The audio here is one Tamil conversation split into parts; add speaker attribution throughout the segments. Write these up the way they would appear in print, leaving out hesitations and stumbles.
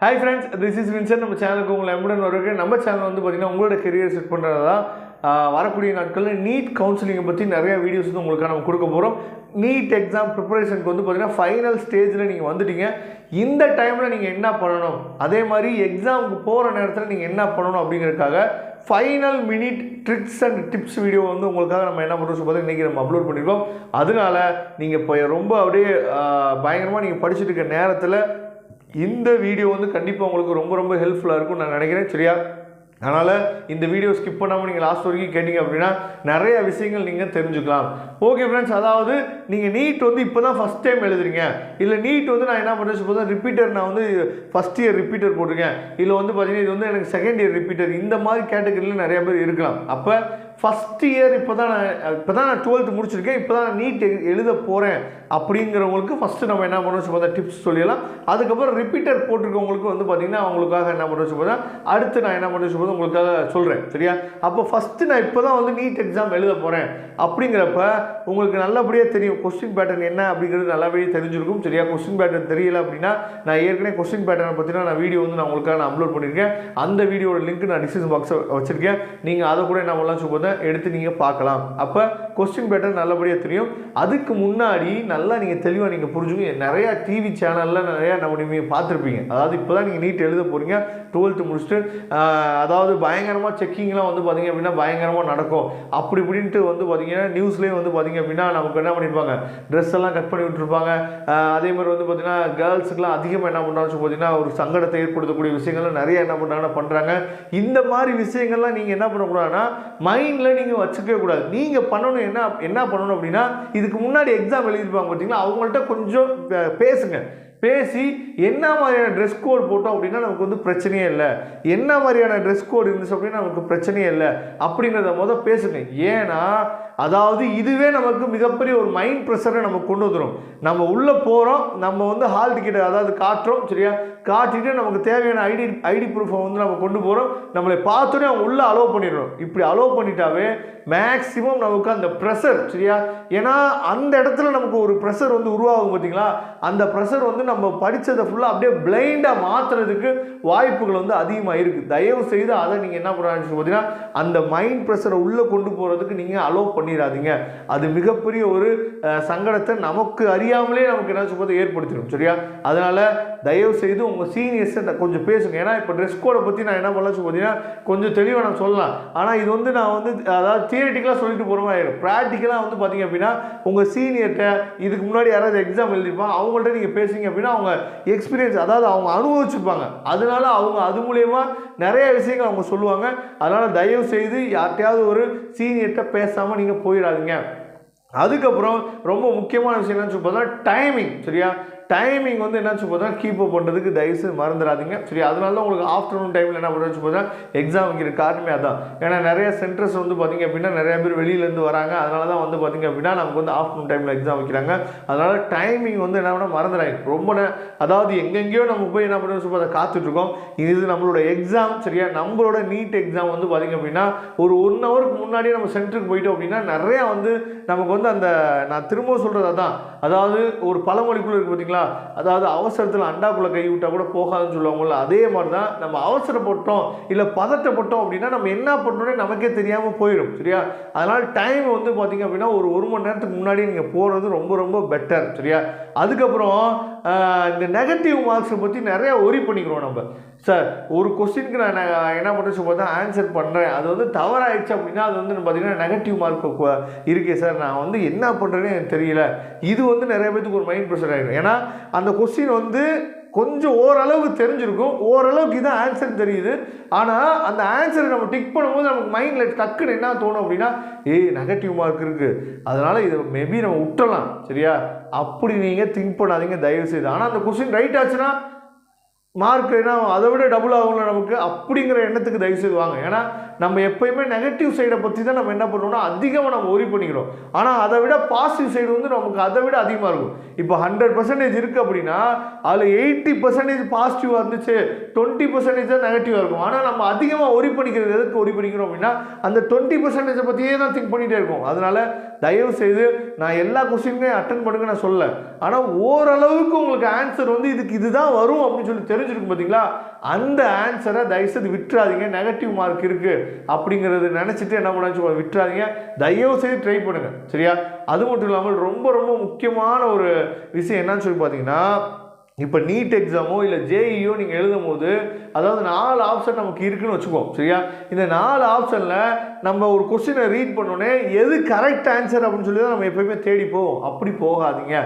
Speaker 1: Hi friends, this is Vincent. நம்ம சேனலுக்கு உங்களை எம்புடன் வரவேற்கிறேன். நம்ம சேனல் வந்து பார்த்தீங்கன்னா உங்களோட கெரியர் செட் பண்ணுறது தான். வரக்கூடிய நாட்களில் நீட் கவுன்சிலிங்கை பற்றி நிறைய வீடியோஸ் வந்து உங்களுக்காக நம்ம கொடுக்க போகிறோம். நீட் எக்ஸாம் ப்ரிப்பரேஷனுக்கு வந்து பார்த்தீங்கன்னா ஃபைனல் ஸ்டேஜில் நீங்கள் வந்துட்டீங்க. இந்த டைமில் நீங்கள் என்ன பண்ணணும், அதே மாதிரி எக்ஸாமுக்கு போகிற நேரத்தில் நீங்கள் என்ன பண்ணணும் அப்படிங்கிறதுக்காக final minute tricks and tips video வந்து உங்களுக்காக நம்ம என்ன பண்ணுறோம் பார்த்தா இன்றைக்கி நம்ம அப்லோட் பண்ணியிருக்கோம். அதனால நீங்கள் இப்போ ரொம்ப அப்படியே பயங்கரமாக நீங்கள் படிச்சுட்டு இருக்க நேரத்தில் இந்த வீடியோ வந்து கண்டிப்பாக உங்களுக்கு ரொம்ப ஹெல்ப்ஃபுல்லாக இருக்கும்னு நான் நினைக்கிறேன். சரியா? அதனால் இந்த வீடியோ ஸ்கிப் பண்ணாமல் நீங்கள் லாஸ்ட் வரைக்கும் கேட்டிங்க அப்படின்னா நிறைய விஷயங்கள் நீங்கள் தெரிஞ்சுக்கலாம். ஓகே ஃப்ரெண்ட்ஸ், அதாவது நீங்கள் நீட் வந்து இப்போ தான் ஃபஸ்ட் டைம் எழுதுறீங்க, இல்லை நீட் வந்து நான் என்ன பண்ணுறேன் இப்போ தான் ரிப்பீட்டர், நான் வந்து ஃபஸ்ட் இயர் ரிப்பீட்டர் போட்டிருக்கேன், இல்லை வந்து பார்த்தீங்கன்னா இது வந்து எனக்கு செகண்ட் இயர் ரிப்பீட்டர், இந்த மாதிரி கேட்டகரியில் நிறைய பேர் இருக்கலாம். அப்போ ஃபஸ்ட் இயர் இப்போ தான் நான் 12th முடிச்சிருக்கேன், இப்போ தான் நான் நீட் எழுத போகிறேன் அப்படிங்கிறவங்களுக்கு ஃபஸ்ட்டு நம்ம என்ன பண்ணுறோம் பார்த்தா டிப்ஸ் சொல்லிடலாம். அதுக்கப்புறம் ரிப்பீட்டர் போட்டிருக்கவங்களுக்கு வந்து பார்த்திங்கன்னா அவங்களுக்காக என்ன பண்ணுறோம் பார்த்தா அடுத்து நான் என்ன பண்ணுறோம் உங்களுக்காக சொல்கிறேன். சரியா? அப்போ ஃபஸ்ட்டு நான் இப்போ தான் வந்து நீட் எக்ஸாம் எழுத போகிறேன் அப்படிங்கிறப்ப உங்களுக்கு நல்லபடியாக தெரியும் கொஸ்டின் பேட்டர்ன் என்ன அப்படிங்கிறது நல்லபடியாக தெரிஞ்சிருக்கும். சரியா? கொஸ்டின் பேட்டர்ன் தெரியல அப்படின்னா நான் ஏற்கனவே கொஸ்டின் பேட்டர்னை பற்றினா நான் வீடியோ வந்து நான் உங்களுக்காக நான் அப்லோட் பண்ணியிருக்கேன். அந்த வீடியோட லிங்க் நான் டிஸ்கிரிப்ஷன் பாக்ஸில் வச்சுருக்கேன். நீங்கள் அதை கூட என்ன பண்ணலாம் சொல்லும்போது எடுத்து நீங்கள் பார்க்கலாம். அப்போ கொஸ்டின் பேட்டர்ன் நல்லபடியாக தெரியும். அதுக்கு முன்னாடி நல்லா நீங்கள் தெளிவாக நீங்கள் புரிஞ்சுங்க. நிறையா டிவி சேனலில் நிறையா நீங்கள் பார்த்துருப்பீங்க. அதாவது இப்போ தான் நீங்கள் நீட் எழுத போகிறீங்க, 12th முடிச்சுட்டு, அதாவது பயங்கரமாக செக்கிங்லாம் வந்து பார்த்திங்க அப்படின்னா பயங்கரமாக நடக்கும் அப்படி இப்படின்ட்டு வந்து பார்த்திங்கன்னா நியூஸ்லேயே வந்து பார்த்திங்க அப்படின்னா நமக்கு என்ன பண்ணியிருப்பாங்க, ட்ரெஸ் எல்லாம் கட் பண்ணி விட்டுருப்பாங்க. அதே மாதிரி வந்து பார்த்திங்கன்னா கேர்ள்ஸுக்குலாம் அதிகமாக என்ன பண்ணுறாங்க பார்த்திங்கன்னா ஒரு சங்கடத்தை ஏற்படுத்தக்கூடிய விஷயங்கள்லாம் நிறைய என்ன பண்ணுறாங்கன்னா பண்ணுறாங்க. இந்த மாதிரி விஷயங்கள்லாம் நீங்கள் என்ன பண்ணக்கூடாதுன்னா மைண்டில் நீங்கள் வச்சுக்கவே கூடாது. நீங்கள் பண்ணணும் என்ன பண்ணணும் அப்படின்னா, இதுக்கு முன்னாடி எக்ஸாம் எழுதியிருப்பாங்க பார்த்தீங்களா, அவங்கள்ட்ட கொஞ்சம் பேசுங்க. பேசி என்ன மாதிரியான ட்ரெஸ் கோட் போட்டோம் அப்படின்னா நமக்கு வந்து பிரச்சனையே இல்லை, என்ன மாதிரியான ட்ரெஸ் கோட் இருந்துச்சு அப்படின்னா நமக்கு பிரச்சனையே இல்லை அப்படிங்கிறத பேசுங்க. ஏன்னா அதாவது இதுவே நமக்கு மிகப்பெரிய ஒரு மைண்ட் ப்ரெஷரை நம்ம கொண்டு வந்துடும். நம்ம உள்ளே போகிறோம், நம்ம வந்து ஹால் டிக்கெட்டை அதாவது காட்டுறோம். சரியா? காட்டிட்டு நமக்கு தேவையான ஐடி ப்ரூஃபை வந்து நம்ம கொண்டு போகிறோம். நம்மளை பார்த்தோன்னே அவங்க உள்ளே அலோவ் பண்ணிடுறோம். இப்படி அலோவ் பண்ணிட்டாவே மேக்ஸிமம் நமக்கு அந்த ப்ரெஷர், சரியா, ஏன்னா அந்த இடத்துல நமக்கு ஒரு ப்ரெஷர் வந்து உருவாகும் பார்த்தீங்களா, அந்த ப்ரெஷர் வந்து நம்ம படித்ததை ஃபுல்லாக அப்படியே பிளைண்டாக மாற்றுறதுக்கு வாய்ப்புகள் வந்து அதிகமாக இருக்குது. தயவு செய்து அதை நீங்கள் என்ன பண்ணுறாங்கன்னு பார்த்தீங்கன்னா அந்த மைண்ட் ப்ரெஷரை உள்ளே கொண்டு போகிறதுக்கு நீங்கள் அலோவ் பண்ணிடாதீங்க. அது மிகப்பெரிய ஒரு சங்கடத்தை நமக்கு அறியாமலே நமக்கு என்ன சொல்வது ஏற்படுத்திடும். சரியா? அதனால் தயவு செய்து உங்கள் சீனியர்ஸை கொஞ்சம் பேசுங்க. ஏன்னா இப்போ ட்ரெஸ் கோடை பற்றி நான் என்ன பண்ணலாம் பார்த்தீங்கன்னா கொஞ்சம் தெளிவாக நான் சொல்லலாம். ஆனால் இது வந்து நான் வந்து அதாவது தியரிட்டிக்கலாக சொல்லிட்டு போகிற மாதிரி ஆகிடும். ப்ராக்டிக்கலாக வந்து பார்த்தீங்க அப்படின்னா உங்கள் சீனியர்கிட்ட இதுக்கு முன்னாடி யாராவது எக்ஸாம் எழுதிருப்பாங்க, அவங்கள்ட்ட நீங்கள் பேசுங்க அப்படின்னா அவங்க எக்ஸ்பீரியன்ஸ், அதாவது அவங்க அனுபவிச்சுப்பாங்க. அதனால அவங்க அது மூலயமா நிறைய விஷயங்கள் அவங்க சொல்லுவாங்க. அதனால் தயவு செய்து யார்கிட்டையாவது ஒரு சீனியர்கிட்ட பேசாமல் நீங்கள் போயிடாதீங்க. அதுக்கப்புறம் ரொம்ப முக்கியமான விஷயம் என்னன்னு சொல்லி பார்த்தா டைமிங். சரியா? டைமிங் வந்து என்னன்னு சொல்லி பார்த்தா கீப் அப் பண்ணுறதுக்கு தயவுசெய்து மறந்துடாதீங்க. சரி? அதனால தான் உங்களுக்கு ஆஃப்டர்நூன் டைமில் என்ன பண்ணுறேன்னு பார்த்தா எக்ஸாம் வைக்கிற காரணமே அதான். ஏன்னா நிறைய சென்டர்ஸ் வந்து பார்த்திங்க அப்படின்னா நிறைய பேர் வெளியிலேருந்து வராங்க. அதனால தான் வந்து பார்த்திங்க அப்படின்னா நமக்கு வந்து ஆஃப்டர்நூன் டைமில் எக்ஸாம் வைக்கிறாங்க. அதனால் டைமிங் வந்து என்ன பண்ணால் மறந்துடாங்க. ரொம்ப அதாவது எங்கெங்கேயோ நம்ம போய் என்ன பண்ணுறோம் சொல்லி பார்த்தா காத்துட்ருக்கோம். இது நம்மளோட எக்ஸாம். சரியா? நம்மளோட நீட் எக்ஸாம் வந்து பார்த்திங்க அப்படின்னா ஒரு 1 ஹவருக்கு முன்னாடியே நம்ம சென்டருக்கு போயிட்டோம் அப்படின்னா நிறையா வந்து நமக்கு வந்து அந்த நான் திரும்ப சொல்கிறது அதான், அதாவது ஒரு பழமொழிக்குள்ளே இருக்குது பார்த்தீங்களா, அதாவது அவசரத்தில் அண்டாக்குள்ளே கை விட்டால் கூட போகாதுன்னு சொல்லுவாங்கல்ல, அதே மாதிரி தான் நம்ம அவசரப்பட்டோம் இல்லை பதட்டப்பட்டோம் அப்படின்னா நம்ம என்ன பண்ணுறோன்னே நமக்கே தெரியாமல் போயிடும். சரியா? அதனால் டைம் வந்து பார்த்திங்க அப்படின்னா ஒரு மணி நேரத்துக்கு முன்னாடி நீங்கள் போகிறது ரொம்ப பெட்டர். சரியா? அதுக்கப்புறம் இந்த நெகட்டிவ் மார்க்ஸை பற்றி நிறையா ஒரி பண்ணிக்கிறோம் நம்ம. சார் ஒரு கொஸ்டினுக்கு நான் என்ன பண்ணுறேன்னு பார்த்தா ஆன்சர் பண்ணுறேன், அது வந்து தவறாயிடுச்சு அப்படின்னா அது வந்து பார்த்திங்கன்னா நெகட்டிவ் மார்க் இருக்கே சார், நான் வந்து என்ன பண்ணுறேன்னு எனக்கு தெரியல. இது வந்து நிறைய பேருக்கு ஒரு மைண்ட் ப்ரெஷர் ஆகிடும். ஏன்னா அந்த கொஸ்டின் வந்து கொஞ்சம் ஓரளவுக்கு தெரிஞ்சிருக்கும், ஓரளவுக்கு இதான் ஆன்சர் தெரியுது. ஆனால் அந்த ஆன்சரை நம்ம டிக் பண்ணும்போது நமக்கு மைண்டில் டக்குன்னு என்ன தோணும் அப்படின்னா நெகட்டிவ் மார்க் இருக்குது, அதனால் இதை மேபி நம்ம விட்டுறலாம். சரியா? அப்படி நீங்கள் திங்க் பண்ணாதீங்க தயவு செய்து. ஆனால் அந்த கொஸ்டின் ரைட் ஆச்சுன்னா மார்க் ஏன்னா அதை விட டபுள் ஆகும்ல நமக்கு, அப்படிங்கிற எண்ணத்துக்கு தயவு செய்து வாங்க. ஏன்னா நம்ம எப்பயுமே நெகட்டிவ் சைடை பற்றி தான் நம்ம என்ன பண்ணுறோம்னா அதிகமாக நம்ம ஒரி பண்ணிக்கிறோம். ஆனால் அதை விட பாசிட்டிவ் சைடு வந்து நமக்கு அதை விட அதிகமாக இருக்கும். இப்போ 100% இருக்குது அப்படின்னா அதில் 80% பாசிட்டிவாக இருந்துச்சு, 20% தான் நெகட்டிவாக இருக்கும். ஆனால் நம்ம அதிகமாக ஒரி பண்ணிக்கிறது எதுக்கு ஒரி பண்ணிக்கிறோம் அப்படின்னா அந்த 20% பற்றியே தான் திங்க் பண்ணிகிட்டே இருக்கும். அதனால் தயவு செய்து நான் எல்லா கொஸ்டினுமே அட்டன் பண்ணுங்க நான் சொல்ல, ஆனால் ஓரளவுக்கு உங்களுக்கு ஆன்சர் வந்து இதுதான் வரும் அப்படின்னு சொல்லி தெரிஞ்சிருக்கும் பார்த்தீங்களா, அந்த ஆன்சரை தயவுசெய்து விட்டுறாதீங்க. நெகட்டிவ் மார்க் இருக்கு அப்படிங்கிறது நினைச்சிட்டு என்ன பண்ண விட்டுறாதீங்க, தயவு செய்து ட்ரை பண்ணுங்க. சரியா? அது மட்டும் இல்லாமல் ரொம்ப ரொம்ப முக்கியமான ஒரு விஷயம் என்னன்னு சொல்லி பார்த்தீங்கன்னா, இப்போ நீட் எக்ஸாமோ இல்லை ஜேஇயோ நீங்கள் எழுதும் போது அதாவது 4 ஆப்ஷன் நமக்கு இருக்குன்னு வச்சுக்கோம். சரியா? இந்த 4 ஆப்ஷனில் நம்ம ஒரு கொஸ்டினை ரீட் பண்ணோன்னே எது கரெக்ட் ஆன்சர் அப்படின்னு சொல்லி தான் நம்ம எப்பயுமே தேடி போவோம். அப்படி போகாதீங்க.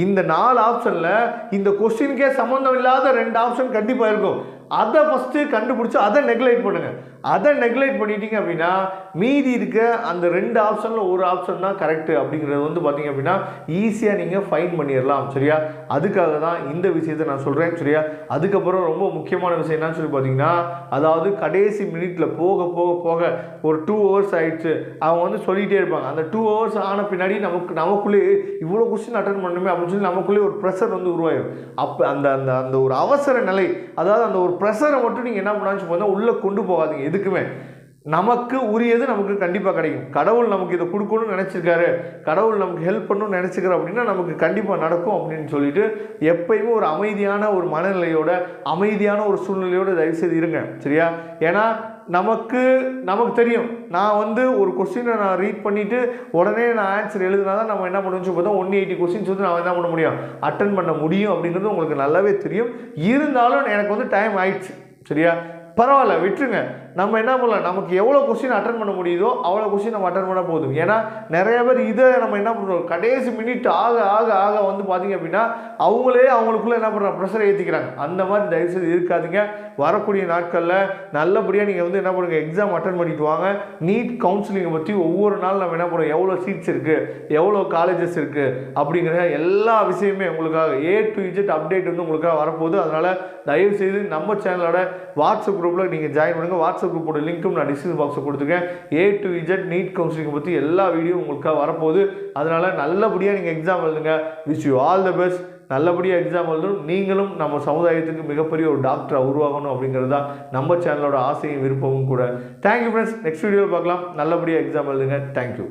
Speaker 1: இந்த 4 ஆப்ஷனில் இந்த கொஸ்டினுக்கே சம்மந்தம் இல்லாத 2 ஆப்ஷன் கண்டிப்பாக இருக்கும். அதை ஃபஸ்ட்டு கண்டுபிடிச்சி அதை நெக்லைட் பண்ணுங்கள். அதை நெக்லைட் பண்ணிட்டீங்க அப்படின்னா மீதி இருக்க அந்த 2 ஆப்ஷனில் ஒரு ஆப்ஷன் தான் கரெக்டு அப்படிங்கிறது வந்து பார்த்தீங்க அப்படின்னா ஈஸியாக நீங்கள் ஃபைன் பண்ணிடலாம். சரியா? அதுக்காக தான் இந்த விஷயத்தை நான் சொல்கிறேன். சரியா? அதுக்கப்புறம் ரொம்ப முக்கியமான விஷயம் என்னன்னு சொல்லி பார்த்தீங்கன்னா, அதாவது கடைசி மினிட்ல போக போக போக ஒரு 2 ஹவர்ஸ் ஆயிடுச்சு அவங்க வந்து சொல்லிகிட்டே இருப்பாங்க. அந்த 2 ஹவர்ஸ் ஆன பின்னாடி நமக்குள்ளே இவ்வளோ கொஸ்டின் அட்டன் பண்ணணுமே அப்படின்னு சொல்லி நமக்குள்ளே ஒரு ப்ரெஷர் வந்து உருவாயிடும். அப்போ அந்த அந்த அந்த ஒரு அவசர நிலை, அதாவது அந்த ஒரு ப்ரெஷரை மட்டும் நீங்கள் என்ன பண்ணான்னு பார்த்தா உள்ளே கொண்டு போகாதீங்க. எதுக்குமே நமக்கு உரியது நமக்கு கண்டிப்பாக கிடைக்கும். கடவுள் நமக்கு இதை கொடுக்கணும்னு நினச்சிருக்காரு, கடவுள் நமக்கு ஹெல்ப் பண்ணணும்னு நினச்சிக்கிறார் அப்படின்னா நமக்கு கண்டிப்பாக நடக்கும் அப்படின்னு சொல்லிட்டு எப்பயுமே ஒரு அமைதியான ஒரு மனநிலையோட அமைதியான ஒரு சூழ்நிலையோடு தயவுசெய்து இருங்க. சரியா? ஏன்னா நமக்கு தெரியும், நான் வந்து ஒரு கொஸ்டினை நான் ரீட் பண்ணிவிட்டு உடனே நான் ஆன்சர் எழுதினா தான் நம்ம என்ன பண்ணுவோம் பார்த்தா 180 கொஸ்டின்ஸ் வந்து நான் என்ன பண்ண முடியும், அட்டன் பண்ண முடியும் அப்படிங்கிறது உங்களுக்கு நல்லாவே தெரியும். இருந்தாலும் எனக்கு வந்து டைம் ஆயிடுச்சு. சரியா? பரவாயில்ல, விட்டுருங்க. நம்ம என்ன பண்ணலாம், நமக்கு எவ்வளோ கொஸ்டின் அட்டன் பண்ண முடியுதோ அவ்வளோ கொஸ்டின் நம்ம அட்டன் பண்ண போதும். ஏன்னா நிறைய பேர் இதை நம்ம என்ன பண்ணுறோம், கடைசி மினிட் ஆக ஆக ஆக வந்து பார்த்தீங்க அப்படின்னா அவங்களுக்குள்ளே என்ன பண்ணுறாங்க, ப்ரெஷரை ஏற்றிக்கிறாங்க. அந்த மாதிரி தயவுசெய்து இருக்காதீங்க. வரக்கூடிய நாட்களில் நல்லபடியாக நீங்கள் வந்து என்ன பண்ணுங்கள், எக்ஸாம் அட்டன் பண்ணிட்டு வாங்க. நீட் கவுன்சிலிங்கை பற்றி ஒவ்வொரு நாள் நம்ம என்ன பண்ணுறோம், எவ்வளோ சீட்ஸ் இருக்குது, எவ்வளோ காலேஜஸ் இருக்குது அப்படிங்கிற எல்லா விஷயமே உங்களுக்காக A to Z அப்டேட் வந்து உங்களுக்காக வரப்போகுது. அதனால் தயவுசெய்து நம்ம சேனலோட வாட்ஸ்அப் குரூப்பில் நீங்கள் ஜாயின் பண்ணுங்கள். வாட்ஸ்அப் குரூப்போட லிங்க்கும் நான் டிஸ்கிரிப்ஷன் பாக்ஸில் கொடுத்துருக்கேன். A to Z நீட் கவுன்சிலிங்கை பற்றி எல்லா வீடியோ உங்களுக்காக வரப்போகுது. அதனால் நல்லபடியாக நீங்கள் எக்ஸாம் எழுதுங்க. Wish you all the best. நல்லபடியாக எக்ஸாம் எழுதணும். நீங்களும் நம்ம சமுதாயத்துக்கு மிகப்பெரிய ஒரு டாக்டராக உருவாகணும் அப்படிங்கிறது தான் நம்ம சேனலோட ஆசையும் விருப்பமும் கூட. Thank you friends. நெக்ஸ்ட் வீடியோவில் பார்க்கலாம். நல்லபடியாக எக்ஸாம் எழுதுங்க. தேங்க்யூ.